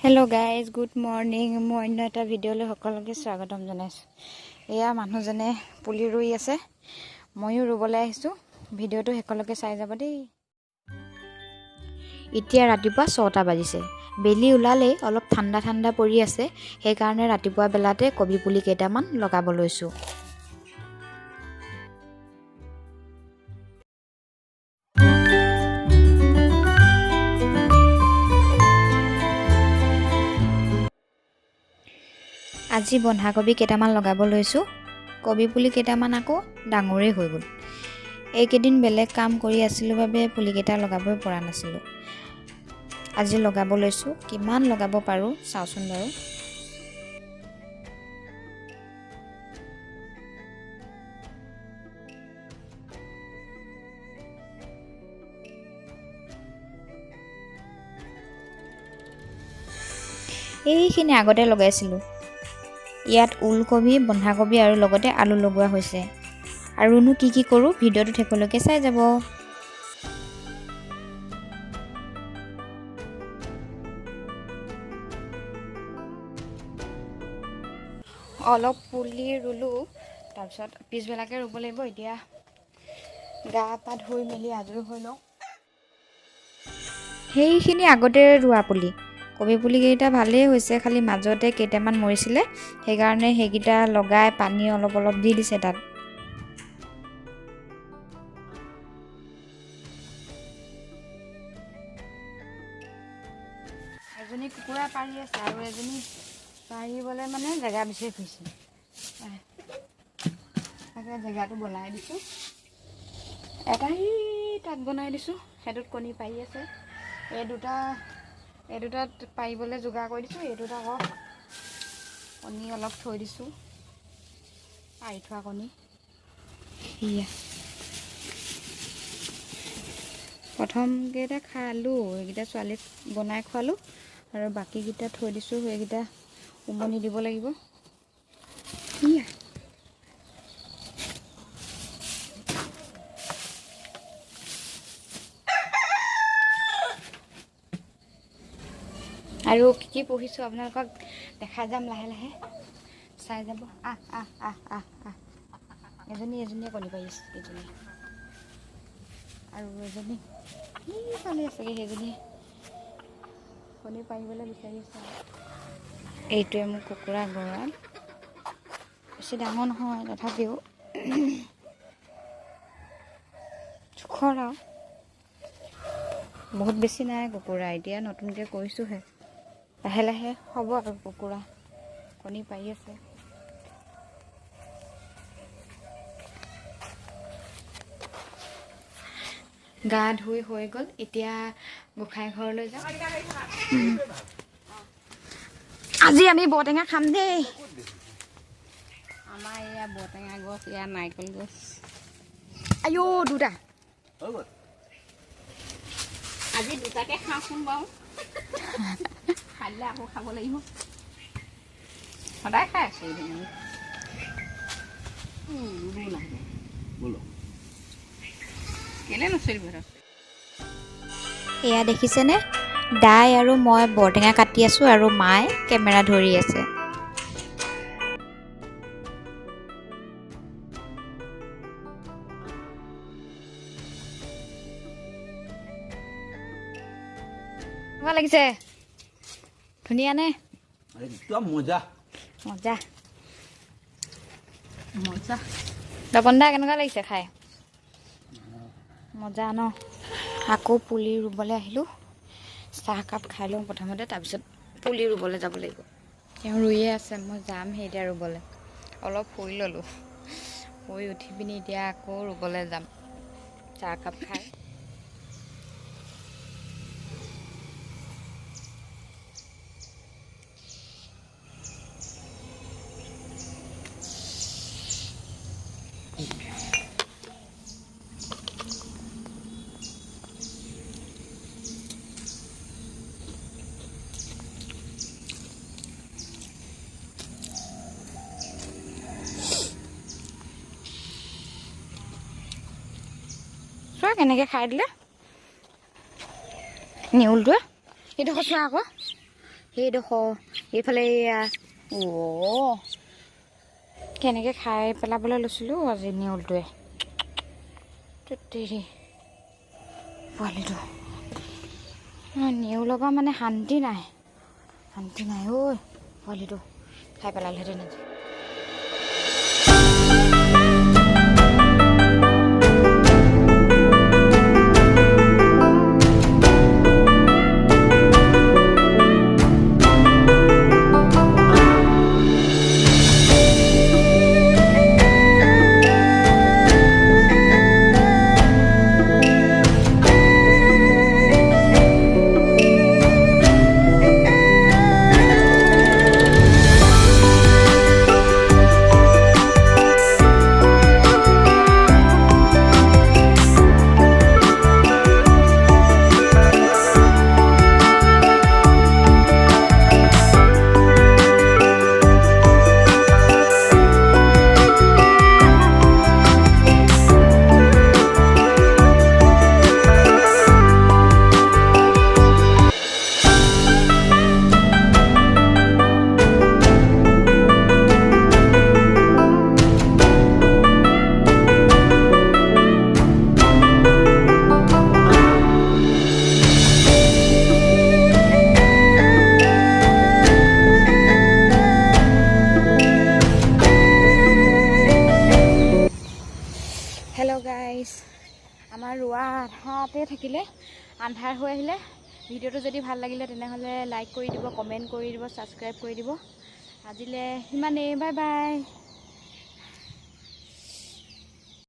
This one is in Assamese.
Hello guys, good morning. মই অন্য এটা ভিডিঅ'লৈ সকলোকে স্বাগতম জনাইছোঁ। এয়া মানুহজনে পুলি ৰুই আছে, ময়ো ৰুবলৈ আহিছোঁ। ভিডিঅ'টো সকলোকে চাই যাব দেই। এতিয়া ৰাতিপুৱা 6টা বাজিছে। বেলি ওলালেই অলপ ঠাণ্ডা ঠাণ্ডা পৰি আছে, সেইকাৰণে ৰাতিপুৱা বেলাতে কবি পুলি কেইটামান লগাব লৈছোঁ। আজি বন্ধাকবি কেইটামান লগাব লৈছোঁ। কবি পুলি কেইটামান আকৌ ডাঙৰেই হৈ গ'ল। এইকেইদিন বেলেগ কাম কৰি আছিলোঁ বাবে পুলিকেইটা লগাবই পৰা নাছিলোঁ। আজি লগাব লৈছোঁ, কিমান লগাব পাৰোঁ চাওঁচোন বাৰু। এইখিনি আগতে লগাইছিলোঁ। ইয়াত ওলকবি, বন্ধাকবি আৰু লগতে আলু লগোৱা হৈছে। আৰুনো কি কৰোঁ ভিডিঅ'টো শেষলৈকে চাই যাব। অলপ পুলি ৰুলোঁ, তাৰপিছত পিছবেলাকে ৰুব লাগিব। এতিয়া গা পা ধুই মেলি আজৰি হৈ লওঁ। সেইখিনি আগতে ৰোৱা পুলি কবি পুলিকেইটা ভালেই হৈছে, খালি মাজতে কেইটামান মৰিছিলে, সেইকাৰণে সেইকেইটা লগাই পানী অলপ অলপ দি দিছে তাত। এজনী কুকুৰা পাৰি আছে আৰু এজনী পাৰিবলৈ মানে জেগা বিচাৰি ফুৰিছে। তাকে জেগাটো বনাই দিছোঁ, এটাই তাত বনাই দিছোঁ, সেইটোত কণী পাৰি আছে। এই দুটাত পাৰিবলৈ যোগাৰ কৰি দিছোঁ, এই দুটা আকৌ কণী অলপ থৈ দিছোঁ, পাৰি থোৱা কণী। সেয়া প্ৰথমকেইটা খালোঁ, এইকেইটা ছোৱালীক বনাই খোৱালোঁ আৰু বাকীকেইটা থৈ দিছোঁ, সেইকেইটা উমনি দিব লাগিব। সেয়া আৰু কি পঢ়িছোঁ আপোনালোকক দেখাই যাম লাহে লাহে, চাই যাব। এজনীয়ে কণী পাৰি আছে, এজনী আৰু এজনী পালি আছেগৈ, সেইজনীয়ে কণী পাৰিবলৈ বিচাৰি আছে। এইটোৱে মোৰ কুকুৰা গঁৰাল, বেছি ডাঙৰ নহয় তথাপিও জোখৰ আৰু, বহুত বেছি নাই কুকুৰা। এতিয়া নতুনকৈ কৰিছোঁহে, লাহে লাহে হ'ব আৰু কুকুৰা কণী পাৰি আছে। গা ধুই হৈ গ'ল, এতিয়া গোসাঁই ঘৰলৈ যাওঁ। আজি আমি বৰটেঙা খাম দেই। আমাৰ এয়া বৰটেঙা গছ, এয়া নাৰিকল গছ। আইও দুটা আজি দুটাকে খাওঁচোন বাৰু, খালে আকৌ খাব লাগিব। সদায় খাই আছোঁ কেলে নচলিব। এয়া দেখিছেনে, দাই আৰু মই বৰটেঙা কাটি আছোঁ আৰু মায়ে কেমেৰা ধৰি আছে। কেনেকুৱা লাগিছে? ধুনীয়া নে? একদম মজা মজা মজা। বন্ধা কেনেকুৱা লাগিছে খাই? মজা ন? আকৌ পুলি ৰুবলৈ আহিলোঁ। চাহকাপ খাই লওঁ প্ৰথমতে, তাৰপিছত পুলি ৰুবলৈ যাব লাগিব। তেওঁ ৰুইয়ে আছে, মই যামহে এতিয়া ৰুবলৈ। অলপ শুই ল'লোঁ, শুই উঠি পিনি এতিয়া আকৌ ৰুবলৈ যাম চাহকাপ খাই। চোৱা কেনেকৈ খাই দিলে নেউলটোৱে। সেইটো চোৱা আকৌ সেইডোখৰ এইফালে এয়া কেনেকৈ খাই পেলাবলৈ লৈছিলোঁ আজি নেউলটোৱে দেৰি পোৱালিটো নেউলৰ পৰা মানে শান্তি নাই ঐ পোৱালিটো খাই পেলালেহেঁতেন আজি আমাৰ ৰোৱা আধাতে থাকিলে আন্ধাৰ হৈ আহিলে ভিডিঅ'টো যদি ভাল লাগিলে তেনেহ'লে লাইক কৰি দিব কমেণ্ট কৰি দিব ছাবস্ক্ৰাইব কৰি দিব আজিলৈ সিমানেই বাই বাই